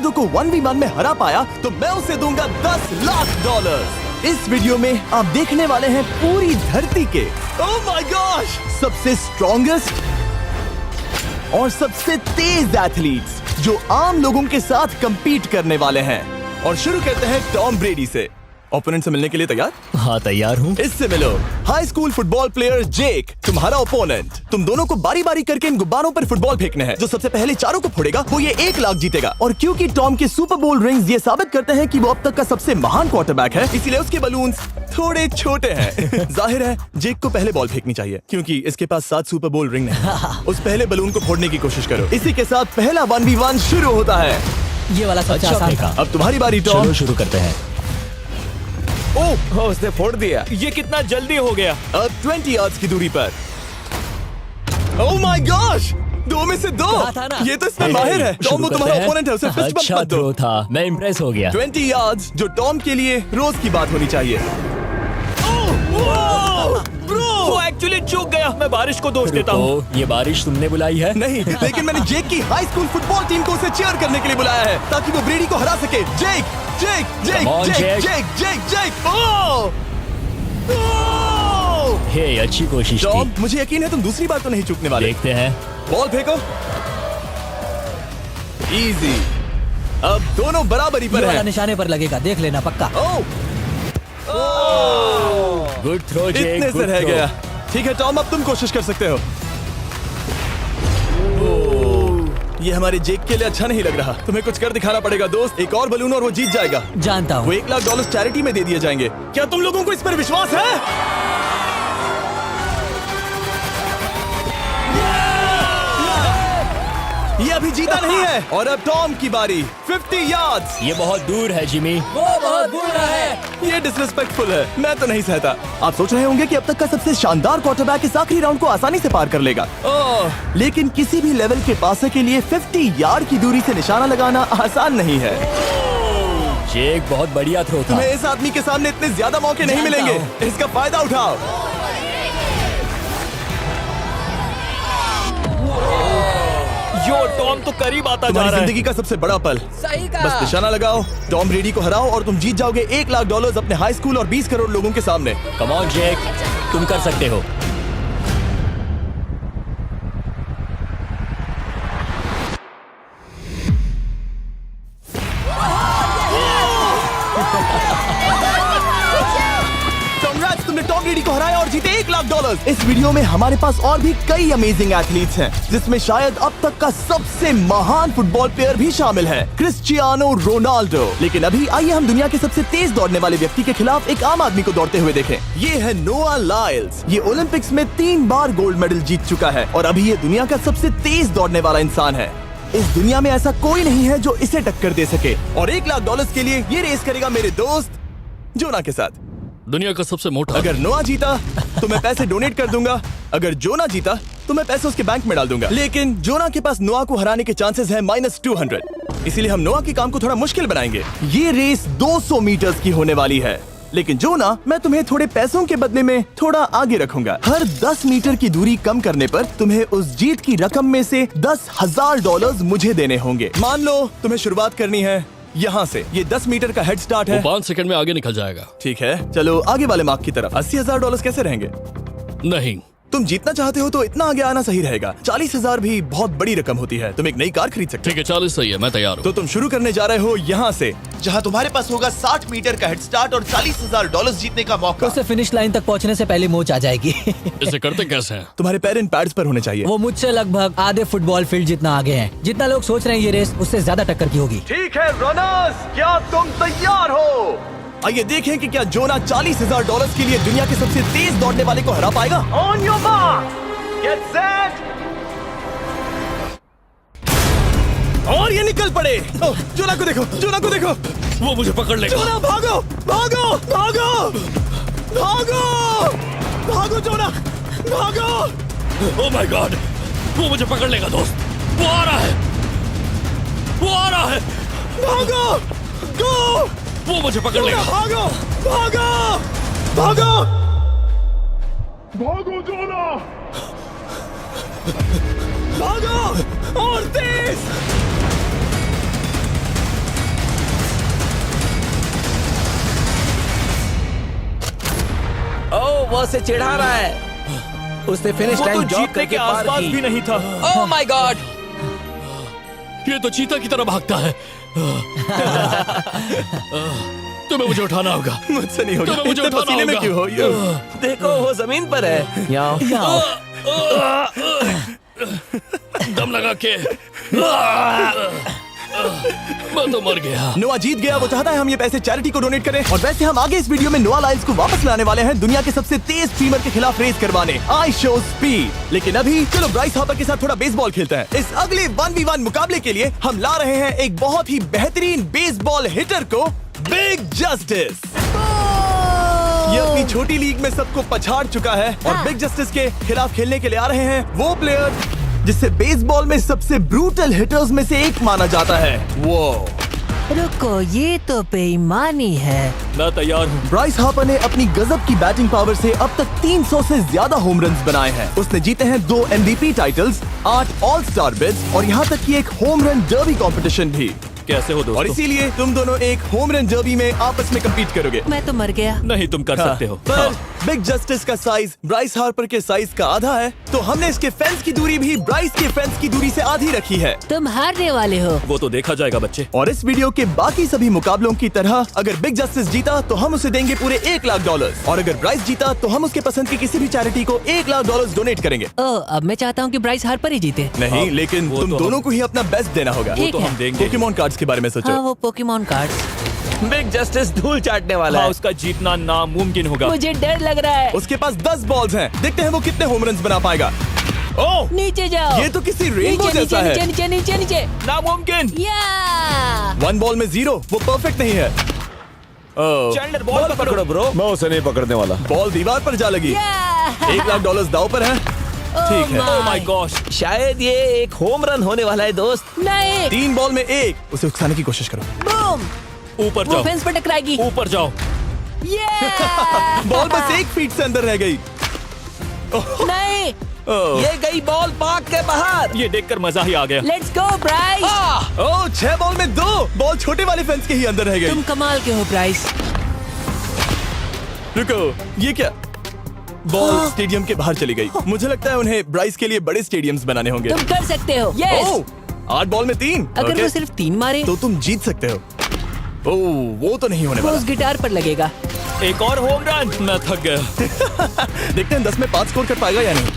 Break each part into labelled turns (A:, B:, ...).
A: को 1v1 में हरा पाया तो मैं उसे दूंगा $10 लाख। इस वीडियो में आप देखने वाले हैं पूरी धरती के ओह माय गॉश सबसे स्ट्रॉन्गेस्ट और सबसे तेज एथलीट्स जो आम लोगों के साथ compete करने वाले हैं। और शुरू करते हैं टॉम ब्रेडी से। ओपोनेंट से मिलने के लिए तैयार?
B: हाँ तैयार हूँ।
A: इससे मिलो। हाई स्कूल फुटबॉल प्लेयर जेक तुम्हारा ओपोनेंट। तुम दोनों को बारी बारी करके इन गुब्बारों पर फुटबॉल फेंकने हैं। जो सबसे पहले चारों को फोड़ेगा वो ये 1 लाख जीतेगा। और क्योंकि टॉम के सुपर बोल रिंग्स ये साबित करते हैं कि वो अब तक का सबसे महान क्वार्टरबैक है, इसीलिए उसके बलून्स थोड़े छोटे हैं। जाहिर है जेक को पहले बॉल फेंकनी चाहिए क्योंकि इसके पास 7 सुपर बोल रिंग है। उस पहले बलून को फोड़ने की कोशिश करो। इसी के साथ पहला 1v1 शुरू होता है।
C: ये वाला सबसे आसान था।
A: अब तुम्हारी बारी टॉम।
B: चलो शुरू करते हैं।
A: ओह उसने फोड़ दिया।
B: ये कितना जल्दी हो गया।
A: अब 20 यार्ड्स की दूरी पर। ओह माय गॉश 2 में से 2।
C: कहा था ना।
A: ये तो इसमें माहिर है। टॉम वो तुम्हारा ओपोनेंट है, उसे फिस्ट बम्प
B: अच्छा
A: मत दो।
B: थ्रो था, मैं इम्प्रेस हो गया।
A: 20 यार्ड्स जो टॉम के लिए रोज की बात होनी चाहिए।
B: वो एक्चुअली चूक गया। मैं बारिश को दोष देता हूँ। ये बारिश तुमने बुलाई है?
A: नहीं, लेकिन मैंने जेक की हाई स्कूल फुटबॉल टीम को उसे चीयर करने के लिए बुलाया है ताकि वो ब्रेडी को हरा सके। जेक जेक जेक
B: Come on,
A: जेक
B: Jake.
A: जेक जेक जेक ओह
B: हे अच्छी कोशिश
A: टॉम
B: थी।
A: मुझे यकीन है तुम दूसरी बार तो नहीं चूकने वाले।
B: देखते हैं।
A: बॉल फेंको। इजी। अब दोनों बराबरी
C: ये
A: पर
C: वाला
A: हैं।
C: निशाने पर लगेगा, देख लेना पक्का।
A: ओह
B: गुड थ्रो जेक।
A: इतने से रह गया। ठीक है टॉम अब तुम कोशिश कर सकते हो। ये हमारे जेक के लिए अच्छा नहीं लग रहा। तुम्हें कुछ कर दिखाना पड़ेगा दोस्त। एक और बलून और वो जीत जाएगा।
C: जानता
A: वो
C: हूँ।
A: $1 लाख चैरिटी में दे दिए जाएंगे। क्या तुम लोगों को इस पर विश्वास है? ये अभी जीता नहीं है। और अब टॉम की बारी। 50 यार्ड्स।
B: ये बहुत दूर है जिमी।
C: वो बहुत बुरा है।
A: ये डिसरिस्पेक्टफुल है। मैं तो नहीं सहता। आप सोच रहे होंगे कि अब तक का सबसे शानदार क्वार्टरबैक इस आखिरी राउंड को आसानी से पार कर लेगा। लेकिन किसी भी लेवल के पासे के लिए 50 यार्ड की दूरी से निशाना लगाना आसान नहीं है।
B: जेक बहुत बढ़िया थ्रो था।
A: तुम्हें इस आदमी के सामने इतने ज्यादा मौके नहीं
C: जानता
A: मिलेंगे। इसका फायदा उठाओ।
B: यो टॉम तो करीब आता जा
A: तुम्हारी
B: रहा है।
A: जिंदगी का सबसे बड़ा पल।
C: सही
A: बस
C: कहा।
A: निशाना लगाओ, टॉम ब्रेडी को हराओ और तुम जीत जाओगे $1 लाख अपने हाई स्कूल और 20 करोड़ लोगों के सामने।
B: कम ऑन जेक, तुम कर सकते हो।
A: Congrats, तुमने टॉम ब्रेडी को हराया और जीते $1 लाख। इस वीडियो में हमारे पास और भी कई अमेजिंग एथलीट्स हैं, जिसमें शायद अब तक का सबसे महान फुटबॉल प्लेयर भी शामिल है, क्रिस्टियानो रोनाल्डो। लेकिन अभी आइए हम दुनिया के सबसे तेज दौड़ने वाले व्यक्ति के खिलाफ एक आम आदमी को दौड़ते हुए देखें। ये है नोआ लाइल्स। ये ओलंपिक्स में 3 बार गोल्ड मेडल जीत चुका है और अभी ये दुनिया का सबसे तेज दौड़ने वाला इंसान है। इस दुनिया में ऐसा कोई नहीं है जो इसे टक्कर दे सके। और $1 लाख के लिए ये रेस करेगा मेरे दोस्त जोना के साथ।
D: दुनिया का सबसे मोटा।
A: अगर नोआ जीता तो मैं पैसे डोनेट कर दूंगा। अगर जोना जीता तो मैं पैसे उसके बैंक में डाल दूंगा। लेकिन जोना के पास नोआ को हराने के चांसेस हैं -200। इसीलिए हम नोआ के काम को थोड़ा मुश्किल बनाएंगे। ये रेस 200 मीटर्स की होने वाली है। लेकिन जोना, मैं तुम्हें थोड़े पैसों के बदले में थोड़ा आगे रखूंगा। हर 10 मीटर की दूरी कम करने पर तुम्हें उस जीत की रकम में से $10,000 मुझे देने होंगे। मान लो तुम्हें शुरुआत करनी है यहाँ से। ये 10 मीटर का हेड स्टार्ट है।
D: 5 सेकंड में आगे निकल जाएगा।
A: ठीक है, चलो आगे वाले मार्क की तरफ। $80,000 कैसे रहेंगे?
D: नहीं,
A: तुम जीतना चाहते हो तो इतना आगे आना सही रहेगा। 40,000 भी बहुत बड़ी रकम होती है। तुम एक नई कार खरीद सकते
D: ठीक है 40 सही है, मैं तैयार
A: हो।
D: हूँ।
A: तो तुम शुरू करने जा रहे हो यहाँ से, जहाँ तुम्हारे पास होगा 60 मीटर का हेड स्टार्ट और $40,000 जीतने का मौका।
C: उसे फिनिश लाइन तक पहुँचने से पहले मोच आ जाएगी।
D: इसे करते कैसे हैं?
A: तुम्हारे पैर इन पैड्स पर होने चाहिए।
C: वो मुझसे लगभग आधे फुटबॉल फील्ड जितना आगे हैं। जितना लोग सोच रहे हैं ये रेस उससे ज्यादा टक्कर की होगी।
A: ठीक है रनर्स, क्या तुम तैयार हो? आइए देखें कि क्या जोना $40,000 के लिए दुनिया के सबसे तेज दौड़ने वाले को हरा पाएगा। On your mark, get set, और ये निकल पड़े। जोना को देखो, जोना को देखो।
D: वो मुझे पकड़ लेगा।
A: जोना भागो, भागो, भागो, भागो, भागो जोना, भागो।
D: ओह माय गॉड, वो मुझे पकड़ लेगा दोस्त। वो आ रहा है, वो आ रहा है।
A: भागो, गो।
D: वो मुझे पकड़ लेगा।
A: भागो, भागो, भागो,
D: भागो जोना।
A: भागो और तेज।
E: वो उसे चिढ़ा रहा है। उसने फिनिश
B: वो तो
E: लाइन जॉब
B: जीतने के
E: करके पार
B: आसपास भी
E: की।
B: नहीं था।
E: Oh my God!
D: ये तो चीता की तरह भागता है। तुम्हें मुझे उठाना होगा।
A: मुझसे नहीं होगा।
D: तुम्हें मुझे
A: इतने
D: उठाना
A: पसीने में
D: होगा।
A: क्यों हो यो?
E: देखो वो जमीन पर है। याओ।
D: दम लगा के मैं तो मर गया।
A: नोआ जीत गया। वो चाहता है हम ये पैसे चैरिटी को डोनेट करें। और वैसे हम आगे इस वीडियो में नोआ लाइल्स को वापस लाने वाले हैं दुनिया के सबसे तेज स्ट्रीमर के खिलाफ रेस करवाने, आई शो स्पीड। लेकिन अभी चलो ब्राइस हापर के साथ थोड़ा बेसबॉल खेलते हैं। इस अगले 1v1 मुकाबले के लिए हम ला रहे हैं एक बहुत ही बेहतरीन बेसबॉल हिटर को, बिग जस्टिस। ये अपनी छोटी लीग में सबको पछाड़ चुका है और बिग जस्टिस के खिलाफ खेलने के लिए आ रहे हैं वो प्लेयर जिसे बेसबॉल में सबसे ब्रूटल हिटर्स में से एक माना जाता है। वो
F: रुको, ये तो बेईमानी है।
B: मैं तैयार हूँ।
A: ब्राइस हापर ने अपनी गजब की बैटिंग पावर से अब तक 300 से ज्यादा होम रन्स बनाए हैं। उसने जीते हैं 2 MVP titles, 8 all star bids और यहाँ तक कि एक होम रन डर्बी कंपटीशन भी।
B: कैसे हो
A: और
B: दोस्तों?
A: इसीलिए तुम दोनों एक होम रन डर्बी में आपस में कम्पीट करोगे।
F: मैं तो मर गया।
B: नहीं, तुम कर सकते हो।
A: पर बिग जस्टिस का साइज ब्राइस हार्पर के साइज का आधा है, तो हमने इसके फेंस की दूरी भी ब्राइस के फेंस की दूरी से आधी रखी है।
F: तुम हारने वाले हो।
B: वो तो देखा जाएगा बच्चे।
A: और इस वीडियो के बाकी सभी मुकाबलों की तरह अगर बिग जस्टिस जीता तो हम उसे देंगे पूरे $1 लाख और अगर ब्राइस जीता तो हम उसके पसंद की किसी भी चैरिटी को $1 लाख डोनेट करेंगे।
F: अब मैं चाहता हूँ कि ब्राइस हार्पर ही जीते।
A: नहीं,
B: हाँ,
A: लेकिन
B: वो
A: तुम
B: तो
A: दोनों को ही अपना बेस्ट देना होगा।
F: ठीक
B: तो
F: है।
B: हम देंगे।
A: पोकेमॉन कार्ड्स के बारे में सोचो।
F: हाँ, वो पोकेमॉन कार्ड।
E: बिग जस्टिस धूल चाटने वाला
B: हाँ,
E: है।
B: उसका जीतना नामुमकिन होगा।
F: मुझे डर लग रहा है।
A: उसके पास 10 बॉल्स हैं, देखते हैं वो कितने होम रन्स बना पाएगा। ओह,
F: नीचे जाओ।
A: ये तो किसी रेनबो
F: नीचे
A: जैसा
F: नीचे
A: है।
F: नीचे नीचे नीचे।
B: नामुमकिन।
F: या
A: 1 बॉल में 0, वो परफेक्ट नहीं है। ओह,
B: चैंडलर बॉल पकड़ो
E: ब्रो।
G: मैं उसे नहीं पकड़ने वाला।
A: बॉल दीवार पर जा लगी। $1 लाख दाव पर है। ठीक है।
B: ओह माय गॉश।
E: शायद ये एक होम रन होने वाला है दोस्त।
F: नहीं।
A: 3 बॉल में 1, उसे उकसाने की कोशिश करो।
F: बूम।
B: ऊपर
F: वो
B: जाओ।
F: फेंस पर टकराएगी।
B: ऊपर जाओ।
A: बॉल बस 1 फीट से अंदर रह गई।
F: नहीं।
A: ओह,
E: ये गई बॉल पार्क के बाहर।
B: ये देखकर मजा ही आ गया।
F: Let's go Bryce.
A: Oh, 6 ball में 2, बॉल छोटे वाले फेंस के ही अंदर रह गई।
F: तुम कमाल के हो ब्राइस।
A: रुको, ये क्या? बॉल स्टेडियम के बाहर चली गई। मुझे लगता है उन्हें ब्राइस के लिए बड़े स्टेडियम्स बनाने होंगे।
F: तुम कर सकते हो। यस।
A: ओह, 8 बॉल में 3।
F: अगर
A: ओके,
F: वो सिर्फ 3 मारे
A: तो तुम जीत सकते हो। ओह, वो तो नहीं होने
F: वो
A: वाला।
F: उस गिटार पर लगेगा।
B: एक और होम रन। मैं थक गया।
A: देखते हैं 10 में 5 स्कोर कर पाएगा या नहीं।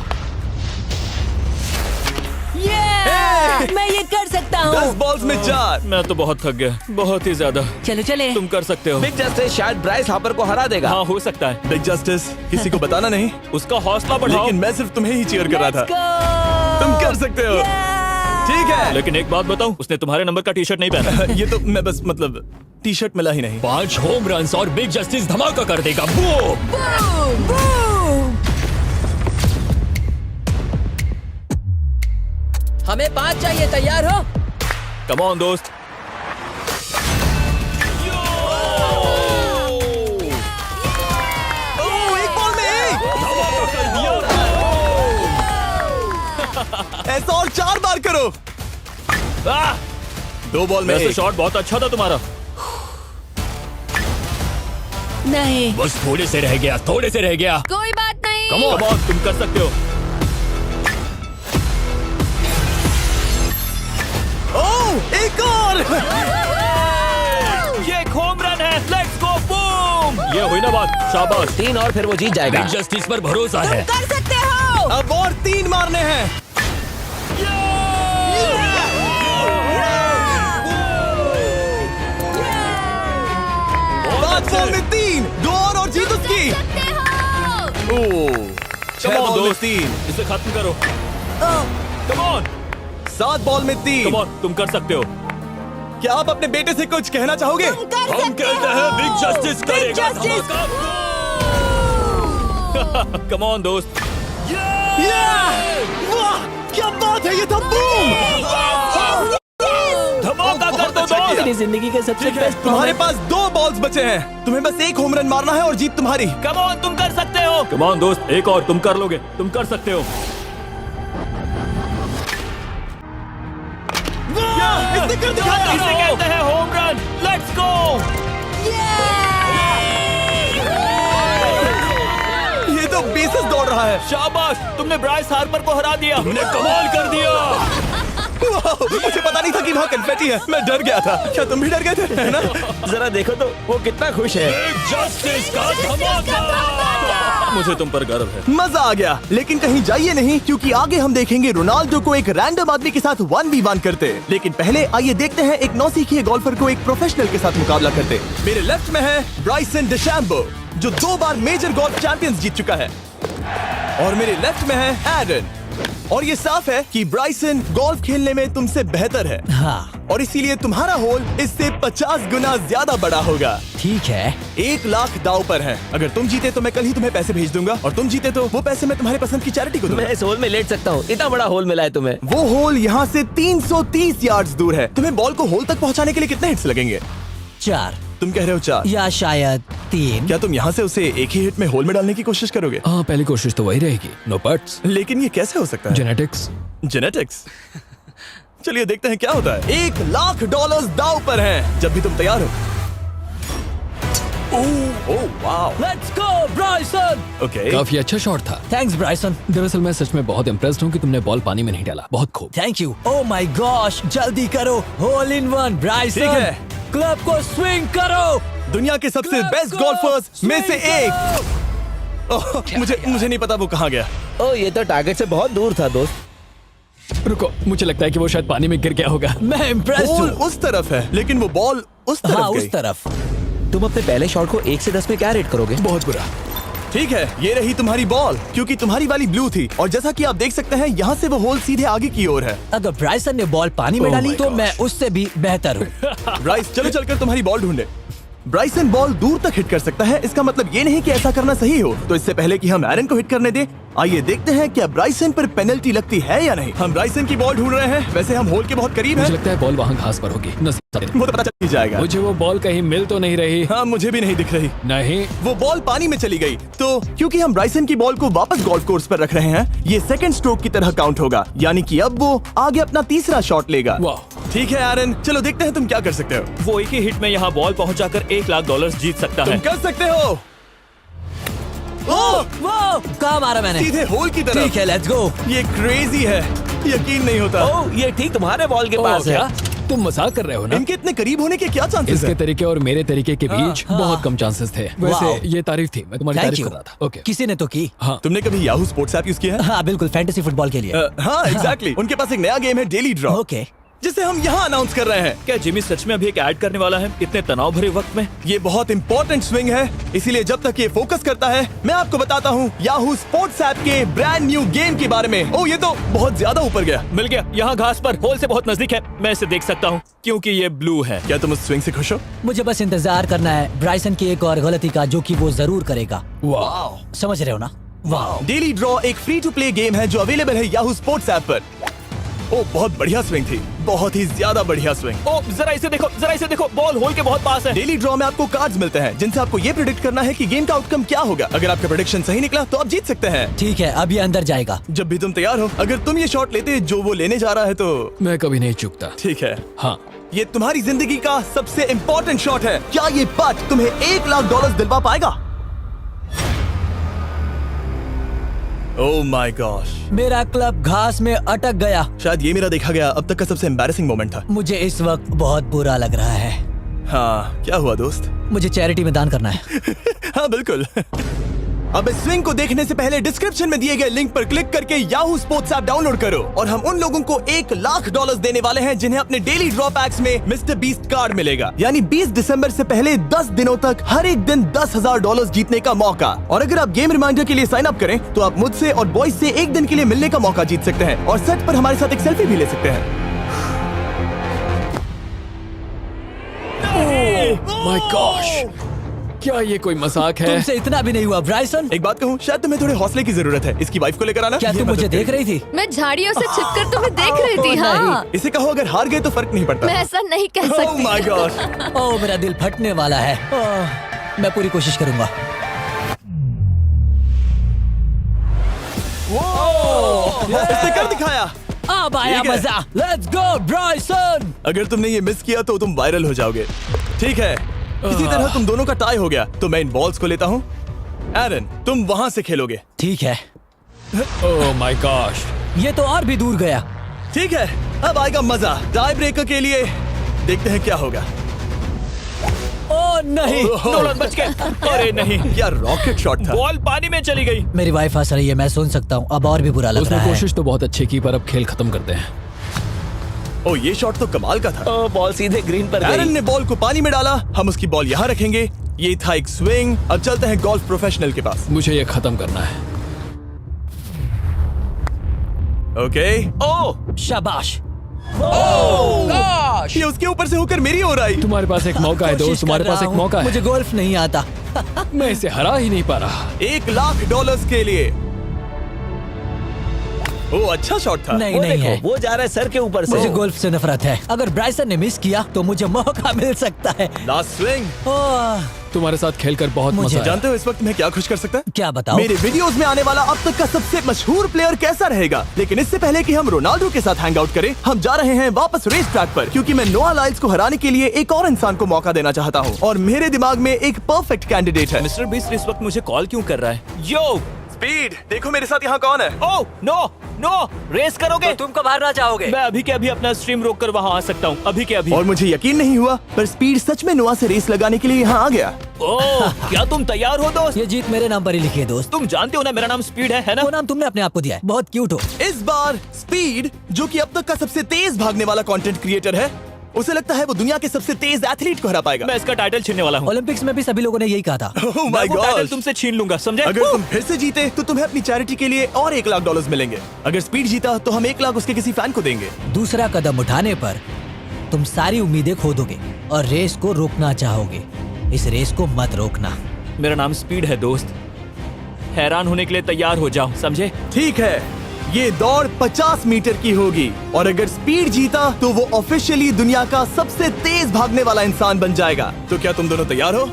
F: मैं ये कर सकता
A: 10
F: हूँ।
A: बॉल्स में 4।
B: मैं तो बहुत थक गया, बहुत ही ज्यादा।
F: चलो चले।
B: तुम कर सकते हो।
E: बिग जस्टिस शायद ब्राइस हापर को हरा देगा।
B: हाँ, हो सकता है।
A: बिग जस्टिस किसी को बताना नहीं,
B: उसका हौसला बढ़ाओ।
A: लेकिन मैं सिर्फ तुम्हें ही चीयर कर रहा था।
F: Let's go!
A: तुम कर सकते हो। ठीक है।
B: लेकिन एक बात बताऊं, उसने तुम्हारे नंबर का टी शर्ट नहीं पहना।
A: ये तो मैं बस मतलब टी शर्ट मिला ही नहीं।
D: 5 होम रन्स और बिग जस्टिस धमाका कर देगा। बूम!
F: Boom! Boom! हमें 5 चाहिए। तैयार हो?
B: कम ऑन दोस्त।
A: ओह, 1 बॉल में 1। ऐसा और 4 बार करो। 2 बॉल में
B: वैसे
A: 1।
B: शॉट बहुत अच्छा था तुम्हारा।
F: नहीं।
D: बस थोड़े से रह गया, थोड़े से रह गया।
F: कोई बात नहीं।
B: कम ऑन, तुम कर सकते हो।
A: ओह, एक और।
B: ये एक होम रन है। Let's go boom. ये हुई ना बात। शाबाश।
E: 3 और फिर वो जीत जाएगा।
D: बिग जस्टिस पर भरोसा है।
F: कर सकते हो।
A: अब और 3 मारने हैं। 5 बॉल में 3, 2 और जीत उसकी। ओह, 6
B: Come on,
A: बॉल में
B: दोस्त।
A: 3,
B: इसे खत्म करो। कम ऑन,
A: 7 बॉल में 3।
B: कम ऑन, तुम कर सकते हो।
A: क्या आप अपने बेटे से कुछ कहना चाहोगे?
B: हम कहते हैं बिग जस्टिस करेगा धमाका। कम ऑन दोस्त।
A: वाह, क्या बात है, ये था बूम।
B: धमाका कर दो दोस्त।
F: मेरी जिंदगी का सबसे
A: ठीक है,
F: बेस्ट
A: तुम्हारे पास 2 बॉल्स बचे हैं। तुम्हें बस 1 होम रन मारना है और जीत तुम्हारी।
B: कम ऑन, तुम कर सकते हो। कम ऑन दोस्त, एक और, तुम कर लोगे। तुम कर सकते हो।
A: इसने कर दिया।
B: इसे कहते हैं होम रन। Let's go.
A: ये तो
B: शाबाश, तुमने ब्राइस हार्पर को हरा दिया। तुमने कमाल कर दिया।
A: मुझे पता नहीं था कि वहाँ कन्फेटी है। मैं डर गया था। क्या तुम भी डर गए थे, है ना?
E: जरा देखो तो वो कितना खुश है।
B: जस्टिस का धमाका।
D: मुझे तुम पर गर्व है।
A: मजा आ गया। लेकिन कहीं जाइए नहीं, क्योंकि आगे हम देखेंगे रोनाल्डो को एक रैंडम आदमी के साथ 1v1 करते। लेकिन पहले आइए देखते हैं एक नौसिखिए गोल्फर को एक प्रोफेशनल के साथ मुकाबला करते। मेरे लेफ्ट में है ब्राइसन डेशैम्बो, जो 2 बार मेजर गोल्फ चैंपियंस जीत चुका है, और मेरे लेफ्ट में है एरन। और ये साफ है कि ब्राइसन गोल्फ खेलने में तुमसे बेहतर है,
C: हाँ
A: और इसीलिए तुम्हारा होल इससे 50 गुना ज्यादा बड़ा होगा।
C: ठीक है।
A: 1 लाख दाव पर है। अगर तुम जीते तो मैं कल ही तुम्हें पैसे भेज दूंगा, और तुम जीते तो वो पैसे मैं तुम्हारे पसंद की चैरिटी को दूंगा।
E: मैं इस होल में लेट सकता हूँ, इतना बड़ा होल मिला है तुम्हें।
A: वो होल यहाँ से 330 यार्ड्स दूर है। तुम्हें बॉल को होल तक पहुँचाने के लिए कितने हिट्स लगेंगे?
C: 4
A: तुम कह रहे हो 4?
C: या शायद 3।
A: क्या तुम यहाँ से उसे एक ही हिट में होल में डालने की कोशिश करोगे?
D: हाँ, पहली कोशिश तो वही रहेगी। No buts.
A: लेकिन ये कैसे हो सकता है?
D: जेनेटिक्स।
A: जेनेटिक्स। चलिए देखते हैं क्या होता है। $1 लाख दाव पर हैं, जब भी तुम तैयार हो। Oh wow.
C: Let's go Bryson.
A: Okay.
D: काफी अच्छा शॉट था।
C: Thanks Bryson.
D: दरअसल मैं सच में बहुत इम्प्रेस्ड हूँ कि तुमने बॉल पानी में नहीं डाला। बहुत खूब।
C: Thank you. Oh my gosh, जल्दी करो। Hole in one Bryson.
A: ठीक है।
C: क्लब को स्विंग करो।
A: दुनिया के सबसे बेस्ट गोल्फर्स में से एक। ओह, मुझे नहीं पता वो कहाँ गया।
E: ओ, ये तो टारगेट से बहुत दूर था दोस्त।
D: रुको, मुझे लगता है कि वो शायद पानी में गिर गया होगा।
C: मैं इम्प्रेस्ड
A: बॉल
C: हूँ।
A: उस तरफ है, लेकिन वो बॉल उस तरफ
C: हाँ,
A: गई।
C: उस तरफ।
E: तुम अपने पहले शॉट को 1 से 10 में क्या रेट करोगे?
D: बहुत बुरा।
A: ठीक है, ये रही तुम्हारी बॉल, क्योंकि तुम्हारी वाली ब्लू थी, और जैसा कि आप देख सकते हैं यहाँ से वो होल सीधे आगे की ओर है।
C: अगर ब्राइसन ने बॉल पानी में
D: Oh
C: डाली
D: my
C: तो
D: gosh.
C: मैं उससे भी बेहतर हूँ।
A: ब्राइस, चलो चलकर तुम्हारी बॉल ढूंढे। ब्राइसन बॉल दूर तक हिट कर सकता है, इसका मतलब ये नहीं कि ऐसा करना सही हो। तो इससे पहले कि हम एरन को हिट करने दें, आइए देखते हैं क्या ब्राइसन पर पेनल्टी लगती है या नहीं। हम ब्राइसन की बॉल ढूंढ रहे हैं। वैसे हम होल के बहुत करीब
D: मुझे
A: हैं।
D: लगता है बॉल वहाँ घास पर होगी।
A: वो तो पता चल ही जाएगा।
D: मुझे वो बॉल कहीं मिल तो नहीं रही।
A: हाँ, मुझे भी नहीं दिख रही।
D: नहीं।
A: वो बॉल पानी में चली गई। तो क्योंकि हम ब्राइसन की बॉल को वापस गोल्फ कोर्स पर रख रहे हैं, ये सेकंड स्ट्रोक की तरह काउंट होगा, यानी कि अब वो आगे अपना तीसरा शॉट लेगा।
D: वाह।
A: ठीक है एरन, चलो देखते हैं तुम क्या कर सकते हो।
B: वो एक ही हिट में यहाँ बॉल पहुंचाकर $1 लाख जीत सकता
A: तुम
B: है।
A: कर सकते हो। ओह,
C: वो कहाँ मारा मैंने?
A: सीधे होल की तरफ।
C: ठीक है, लेट्स गो।
A: ये क्रेजी है, यकीन नहीं होता।
E: ओ, ये ठीक तुम्हारे बॉल के पास है।
D: क्या तुम मजाक कर रहे हो ना?
A: इनके इतने करीब होने के क्या चांसेस
D: इसके
A: हैं?
D: तरीके और मेरे तरीके के बीच
C: हाँ।
D: बहुत कम चांसेस थे।
C: वाओ।
D: वैसे ये तारीफ थी, मैं तुम्हारी
C: थैंक
D: तारीफ
C: यू।
D: कर रहा था। ओके।
C: किसी ने तो की।
D: हाँ।
A: तुमने कभी याहू स्पोर्ट्स ऐप यूज किया है?
C: हाँ बिल्कुल, फैंटेसी फुटबॉल के लिए।
A: हाँ, एग्जैक्टली। उनके पास एक नया गेम है, डेली ड्रॉ,
C: ओके।
A: जिसे हम यहाँ अनाउंस कर रहे हैं।
B: क्या जिमी सच में अभी एक ऐड करने वाला है इतने तनाव भरे वक्त में?
A: ये बहुत इंपॉर्टेंट स्विंग है, इसीलिए जब तक ये फोकस करता है, मैं आपको बताता हूँ याहू स्पोर्ट्स ऐप के ब्रांड न्यू गेम के बारे में। ओ, ये तो बहुत ज्यादा ऊपर गया।
B: मिल गया, यहाँ घास पर होल से बहुत नजदीक है। मैं इसे देख सकता हूँ क्योंकि ये ब्लू है।
A: क्या तुम उस स्विंग से खुश हो?
C: मुझे बस इंतजार करना है ब्राइसन की एक और गलती का, जो कि वो जरूर करेगा।
D: वाह।
C: समझ रहे हो ना? वाह।
A: डेली ड्रॉ एक फ्री टू प्ले गेम है जो अवेलेबल है याहू स्पोर्ट्स ऐप पर। ओ, बहुत बढ़िया स्विंग थी, बहुत ही ज्यादा बढ़िया स्विंग।
B: ओ, जरा इसे देखो, बॉल होल के बहुत पास है।
A: डेली ड्रॉ में आपको कार्ड्स मिलते हैं, जिनसे आपको ये प्रेडिक्ट करना है कि गेम का आउटकम क्या होगा। अगर आपका प्रेडिक्शन सही निकला तो आप जीत सकते हैं।
C: ठीक है, अब ये अंदर जाएगा।
A: जब भी तुम तैयार हो, अगर तुम ये शॉट लेते जो वो लेने जा रहा है तो
D: मैं कभी नहीं चूकता।
A: ठीक है।
D: हाँ।
A: ये तुम्हारी जिंदगी का सबसे इम्पोर्टेंट शॉट है। क्या ये पट तुम्हें $1 लाख दिलवा पाएगा? ओह माय गॉश,
C: मेरा क्लब घास में अटक गया।
A: शायद ये मेरा देखा गया अब तक का सबसे एम्बैरेसिंग मोमेंट था।
C: मुझे इस वक्त बहुत बुरा लग रहा है।
A: हाँ, क्या हुआ दोस्त?
C: मुझे चैरिटी में दान करना है।
A: हाँ बिल्कुल। अब इस स्विंग को देखने से पहले डिस्क्रिप्शन में दिए गए लिंक पर क्लिक करके याहू स्पोर्ट्स ऐप डाउनलोड करो, और हम उन लोगों को $1 लाख देने वाले हैं जिन्हें अपने डेली ड्रॉ पैक्स में मिस्टर बीस्ट कार्ड मिलेगा। यानी 20 दिसंबर से पहले 10 दिनों तक हर एक दिन $10,000 जीतने का मौका। और अगर आप गेम रिमाइंडर के लिए साइन अप करें तो आप मुझसे और बॉयज से एक दिन के लिए मिलने का मौका जीत सकते हैं, और सेट पर हमारे साथ एक सेल्फी भी ले सकते हैं।
D: माय गॉश, क्या ये कोई मजाक है?
C: तुमसे इतना भी नहीं हुआ ब्राइसन।
A: एक बात कहूँ, शायद तुम्हें थोड़े हौसले की जरूरत है। इसकी वाइफ को लेकर आना।
C: क्या
A: ये
C: तुम मुझे
A: मदद
C: देख
A: करेगी।
C: रही थी?
G: मैं झाड़ियों से छिपकर तुम्हें देख रही थी। हाँ,
A: इसे कहो अगर हार गए तो फर्क नहीं पड़ता।
G: मैं ऐसा नहीं कह
A: Oh
G: सकती।
A: my gosh!
C: ओह, मेरा दिल फटने वाला है। ओह, मैं पूरी कोशिश करूंगा।
A: इसने कर दिखाया।
C: अब आया
A: ठीक है।
C: मजा। Let's go Bryson.
A: अगर तुमने ये मिस किया तो तुम वायरल हो जाओगे। ठीक है, इसी तरह तुम दोनों का टाई हो गया, तो मैं इन बॉल्स को लेता हूँ। एरन, तुम वहां से खेलोगे।
C: ठीक है।
D: ओह माय गॉश।
C: ये तो और भी दूर गया।
A: ठीक है, अब आएगा मजा। टाई ब्रेकर के लिए देखते हैं क्या होगा।
C: ओ नहीं,
B: नोलन बच गए। अरे नहीं,
A: क्या रॉकेट शॉट था।
B: बॉल पानी में चली गई।
C: मेरी वाइफ हंस रही है, मैं सुन सकता हूँ। अब और भी बुरा लग
D: उसने
C: रहा है।
D: कोशिश तो बहुत अच्छी की, पर अब खेल खत्म करते हैं।
A: ओ, ये शॉट तो कमाल का था।
E: ओ, बॉल सीधे ग्रीन पर
A: एरन
E: गई।
A: ने बॉल को पानी में डाला, हम उसकी बॉल यहाँ रखेंगे। ये था एक स्विंग। अब चलते हैं गोल्फ प्रोफेशनल के पास।
D: मुझे ये खत्म करना है।
A: ओके।
B: ओ
C: शाबाश।
A: ये उसके ऊपर से होकर मेरी ओर आई।
D: तुम्हारे पास एक मौका है दोस्त,
C: कोशिश
D: तुम्हारे
C: कर
D: पास
C: रहा
D: एक
C: हूँ।
D: मौका है।
C: मुझे गोल्फ नहीं आता।
D: मैं इसे हरा ही नहीं पा रहा।
A: $1,00,000 के लिए। ओ, अच्छा शॉट था।
C: नहीं
E: वो
C: नहीं है।
E: देखो, वो जा रहा है सर के ऊपर से।
C: मुझे गोल्फ से नफरत है। अगर ब्राइसन ने मिस किया तो मुझे मौका मिल सकता है।
A: Last swing.
C: ओह,
D: तुम्हारे साथ खेलकर बहुत
C: मुझे
D: मजा आया।
A: जानते हो इस वक्त मैं क्या खुश कर सकता है?
C: क्या बताओ?
A: मेरे वीडियोस में आने वाला अब तक का सबसे मशहूर प्लेयर कैसा रहेगा। लेकिन इससे पहले कि हम रोनाल्डो के साथ हैंग आउट करें, हम जा रहे हैं वापस रेस ट्रैक पर, क्योंकि मैं नोआ लाइल्स को हराने के लिए एक और इंसान को मौका देना चाहता हूँ। और मेरे दिमाग में एक परफेक्ट कैंडिडेट है।
B: मिस्टर बीस्ट इस वक्त मुझे कॉल क्यों कर रहा है? यो
A: स्पीड, देखो मेरे साथ यहाँ कौन है।
B: ओ नो नो, रेस करोगे?
C: तुम कब हारना चाहोगे?
B: मैं अभी के अभी अपना स्ट्रीम रोक कर वहाँ आ सकता हूँ। अभी के अभी।
A: और मुझे यकीन नहीं हुआ, पर स्पीड सच में नोआ से रेस लगाने के लिए यहाँ आ गया।
B: ओह, क्या तुम तैयार हो दोस्त?
C: ये जीत मेरे नाम पर ही लिखी है दोस्त।
B: तुम जानते हो ना मेरा नाम स्पीड है ना?
C: वो नाम तुमने अपने आप को दिया है। बहुत क्यूट हो।
A: इस बार स्पीड, जो कि अब तक का सबसे तेज भागने वाला कंटेंट क्रिएटर है, उसे लगता है वो दुनिया के सबसे तेज एथलीट को हरा पाएगा।
B: मैं इसका टाइटल छीनने वाला हूँ।
C: ओलंपिक्स में भी सभी लोगों ने यही कहा था।
A: Oh
B: मैं
A: my
B: वो टाइटल
A: gosh!
B: तुमसे छीन लूंगा, समझे?
A: अगर तुम फिर से जीते तो तुम्हें अपनी चैरिटी के लिए और $1,00,000 मिलेंगे। अगर स्पीड जीता तो हम 1,00,000 उसके किसी फैन को देंगे।
C: दूसरा कदम उठाने पर तुम सारी उम्मीदें खो दोगे और रेस को रोकना चाहोगे। इस रेस को मत रोकना।
B: मेरा नाम स्पीड है दोस्त। हैरान होने के लिए तैयार हो जाओ, समझे?
A: ठीक है, ये दौड़ 50 मीटर की होगी और अगर स्पीड जीता तो वो ऑफिशियली दुनिया का सबसे तेज भागने वाला इंसान बन जाएगा। तो क्या तुम दोनों तैयार हो?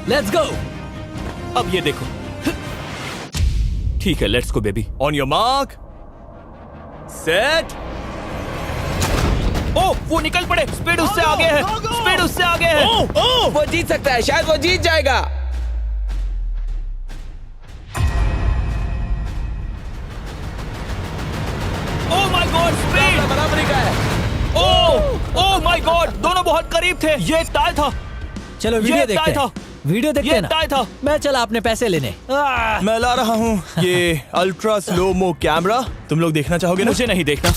C: Let's go.
B: अब ये देखो। ठीक है, let's go baby.
A: On your mark, set.
B: ओ, वो निकल पड़े। स्पीड उससे आगे है। स्पीड उससे आगे है।
E: वो जीत सकता है, शायद वो जीत जाएगा।
B: ओह माय गॉड, स्पीड
E: बराबरी का है।
B: ओह माय गॉड, दोनों बहुत करीब थे। ये टाई था।
C: चलो वीडियो
B: ये
C: देखते
B: टाई
C: हैं। वीडियो देखते
B: ये
C: हैं ना।
B: टाई था।
C: मैं चला अपने पैसे लेने।
A: मैं ला रहा हूँ ये अल्ट्रा स्लो मो कैमरा। तुम लोग देखना चाहोगे ना?
B: मुझे नहीं देखना।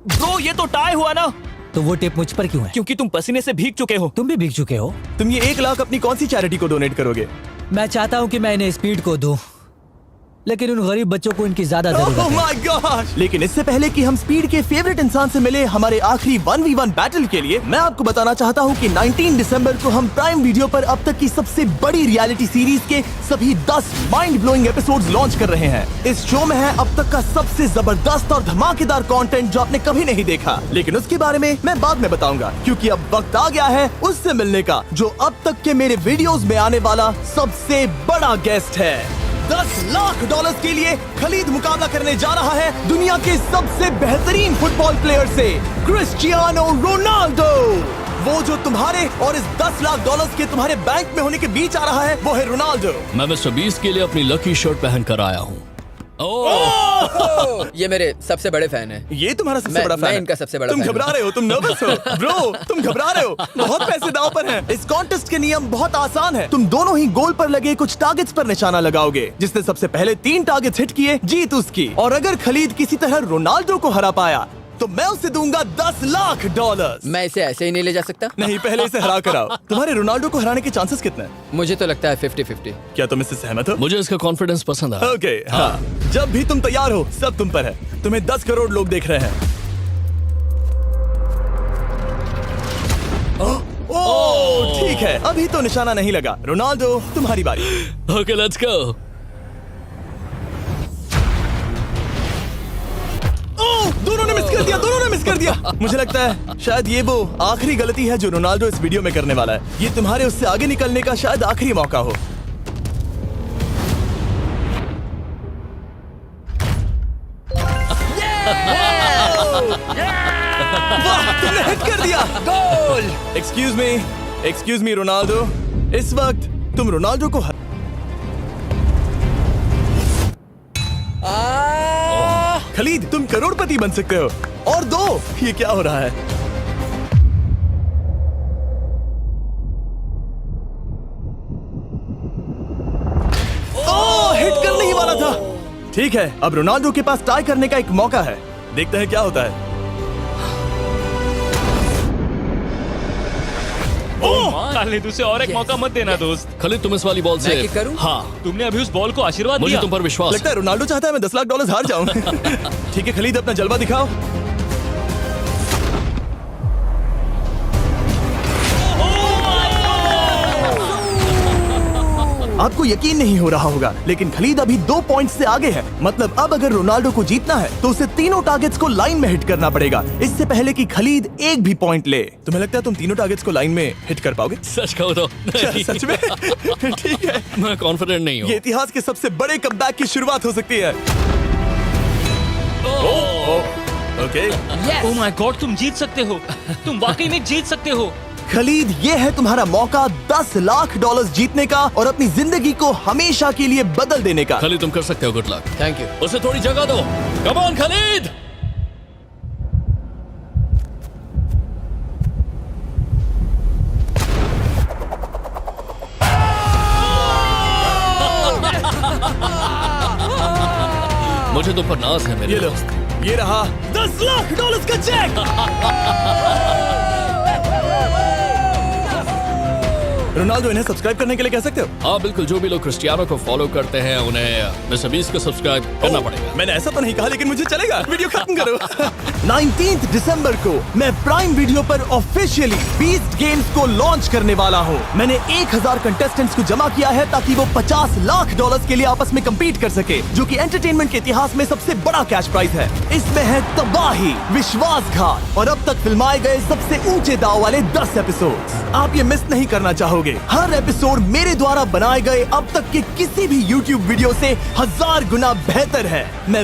B: ब्रो, ये तो टाई हुआ ना?
C: तो वो टिप मुझ पर क्यों है?
B: क्योंकि तुम पसीने से भीग चुके हो।
C: तुम भी भीग चुके हो।
A: तुम ये 1,00,000 अपनी कौन सी चैरिटी को डोनेट करोगे?
C: मैं चाहता हूँ कि मैं इन्हें स्पीड को दूं, लेकिन उन गरीब बच्चों को इनकी ज्यादा जरूरत
A: Oh
C: है।
A: my gosh! लेकिन इससे पहले कि हम स्पीड के फेवरेट इंसान से मिले हमारे आखिरी 1v1 बैटल के लिए, मैं आपको बताना चाहता हूँ कि 19 दिसंबर को हम प्राइम वीडियो पर अब तक की सबसे बड़ी रियलिटी सीरीज के सभी 10 माइंड ब्लोइंग एपिसोड्स लॉन्च कर रहे हैं। इस शो में है अब तक का सबसे जबरदस्त और धमाकेदार कंटेंट जो आपने कभी नहीं देखा। लेकिन उसके बारे में मैं बाद में बताऊंगा, क्योंकि अब वक्त आ गया है उससे मिलने का जो अब तक के मेरे वीडियोस में आने वाला सबसे बड़ा गेस्ट है। $10,00,000 के लिए खलीद मुकाबला करने जा रहा है दुनिया के सबसे बेहतरीन फुटबॉल प्लेयर से, क्रिस्टियानो रोनाल्डो। वो जो तुम्हारे और इस $10,00,000 के तुम्हारे बैंक में होने के बीच आ रहा है, वो है रोनाल्डो।
D: मैं मिस्टर बीस्ट के लिए अपनी लकी शर्ट पहन कर आया हूँ।
H: ये मेरे सबसे बड़े फैन हैं।
A: ये तुम्हारा सबसे
H: मैं-
A: बड़ा फैन
H: मैं
A: है।
H: इनका सबसे बड़ा
A: तुम
H: फैन
A: घबरा
H: हूं।
A: रहे हो, तुम नर्वस हो ब्रो, तुम घबरा रहे हो। बहुत पैसे दांव पर हैं। इस कॉन्टेस्ट के नियम बहुत आसान है। तुम दोनों ही गोल पर लगे कुछ टारगेट्स पर निशाना लगाओगे। जिसने सबसे पहले 3 टारगेट्स हिट किए, जीत उसकी। और अगर खलीद किसी तरह रोनाल्डो को हरा पाया तो मैं उसे दूंगा $10,00,000।
H: मैं इसे ऐसे ही नहीं ले जा सकता।
A: नहीं, पहले इसे हरा कर आओ। तुम्हारे रोनाल्डो को हराने के चांसेस कितने हैं?
H: मुझे तो लगता है 50-50।
A: क्या तुम इससे सहमत हो?
D: मुझे इसका कॉन्फिडेंस पसंद आया।
A: ओके, हाँ। जब भी तुम तैयार हो, सब तुम पर है। तुम्हें 10 करोड़ लोग देख रहे हैं। ओह, ठीक है, अभी तो निशाना नहीं लगा। रोनाल्डो, तुम्हारी बारी।
D: Okay, let's go.
A: ओह, दोनों ने मिस कर दिया, दोनों ने मिस कर दिया। मुझे लगता है शायद ये वो आखिरी गलती है जो रोनाल्डो इस वीडियो में करने वाला है। ये तुम्हारे उससे आगे निकलने का शायद आखिरी मौका हो। वाह, तुमने हिट कर दिया। गोल। एक्सक्यूज मी रोनाल्डो, इस वक्त तुम रोनाल्डो को खलीद, तुम करोड़पति बन सकते हो। और 2। ये क्या हो रहा है? ओह, हिट करने ही वाला था। ठीक है, अब रोनाल्डो के पास टाई करने का एक मौका है। देखते हैं क्या होता है।
B: खालिद, उसे और एक मौका मत देना दोस्त।
D: खालिद, तुम इस वाली बॉल
H: मैं
D: से
H: किक करूं?
D: हाँ,
B: तुमने अभी उस बॉल को आशीर्वाद
D: मुझे
B: दिया।
D: तुम पर विश्वास
A: लगता है रोनाल्डो चाहता है मैं $10 लाख हार जाऊं। ठीक है खलीद, अपना जलवा दिखाओ। आपको यकीन नहीं हो रहा होगा, लेकिन खलीद अभी 2 पॉइंट से आगे है। मतलब अब अगर रोनाल्डो को जीतना है तो उसे तीनों टारगेट्स को लाइन में हिट करना पड़ेगा, इससे पहले कि खलीद एक भी पॉइंट ले। तुम्हें लगता है तुम तीनों टारगेट्स को लाइन में हिट कर पाओगे?
D: सच कहो तो नहीं।
A: सच में? ठीक है,
D: मैं कॉन्फिडेंट नहीं हूँ।
A: ये इतिहास के सबसे बड़े कमबैक की शुरुआत हो सकती है। ओके,
B: ओह माय गॉड, तुम जीत सकते हो। तुम वाकई में जीत सकते हो।
A: खलीद, ये है तुम्हारा मौका $10 लाख जीतने का और अपनी जिंदगी को हमेशा के लिए बदल देने का।
D: खालिद, तुम कर सकते हो। Good luck.
H: Thank you.
D: उसे थोड़ी जगह दो। Come on Khalid. मुझे तुम पर नाज है मेरे
A: ये लो,
D: दोस्त।
A: ये रहा $10 लाख का चेक। रोनाल्डो, इन्हें सब्सक्राइब करने के लिए कह सकते हो?
D: हाँ बिल्कुल, जो भी लोग क्रिस्टियानो को फॉलो करते हैं उन्हें मिस्टर बीस्ट को सब्सक्राइब करना पड़ेगा।
A: मैंने ऐसा तो नहीं कहा, लेकिन मुझे चलेगा। वीडियो खत्म करो। 19 दिसंबर को मैं प्राइम वीडियो पर ऑफिशियली बीस्ट गेम्स को लॉन्च करने वाला हूँ। मैंने 1000 कंटेस्टेंट्स को जमा किया है ताकि वो $50 लाख के लिए आपस में कम्पीट कर सके, जो कि एंटरटेनमेंट के इतिहास में सबसे बड़ा कैश प्राइज है। इसमें है तबाही, विश्वासघात और अब तक फिल्माए गए सबसे ऊंचे दाव वाले 10 एपिसोड्स। आप ये मिस नहीं करना चाहोगे। हर एपिसोड मेरे द्वारा बनाए गए अब तक के किसी भी YouTube वीडियो से 1000 गुना बेहतर है। मैं